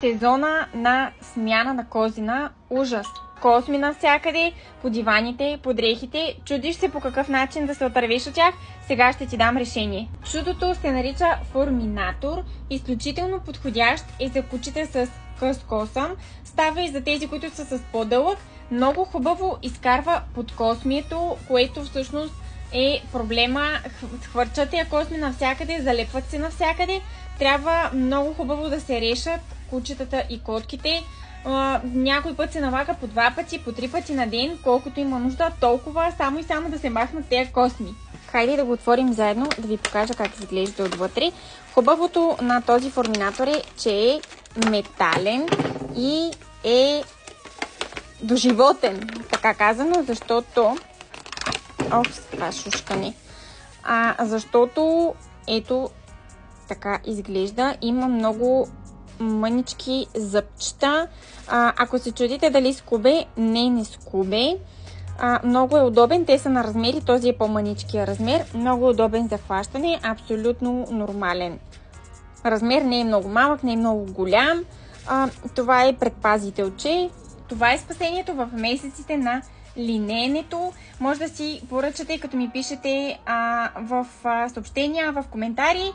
Сезона на смяна на козина. Ужас! Косми навсякъде, по диваните, по дрехите. Чудиш се по какъв начин да се отървеш от тях. Сега ще ти дам решение. Чудото се нарича форминатор. Изключително подходящ е за кучета с къс косъм. Става и за тези, които са с по-дълъг. Много хубаво изкарва подкосмието, което всъщност е проблема. Хвърчат я косми навсякъде, залепват се навсякъде. Трябва много хубаво да се решат кучетата и котките. Някой път се налага по 2 пъти, по 3 пъти на ден, колкото има нужда, толкова само и само да се махнат тези косми. Хайде да го отворим заедно, да ви покажа как изглежда отвътре. Хубавото на този форминатор е, че е метален и е доживотен, така казано, защото... това шушкане. Защото ето така изглежда. Има много мънички зъбчета. Ако се чудите дали скубе, не скубе. Много е удобен. Те са на размери. Този е по-мъничкия размер. Много удобен за хващане. Абсолютно нормален размер. Не е много малък, не е много голям. Това е предпазителче. Това е спасението в месеците на линеенето. Може да си поръчате, като ми пишете в съобщения, в коментари.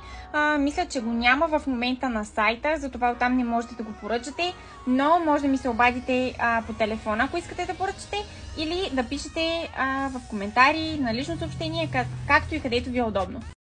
Мисля, че го няма в момента на сайта, затова оттам не можете да го поръчате, но може да ми се обадите по телефона, ако искате да поръчате, или да пишете в коментари, на лично съобщение, както и където ви е удобно.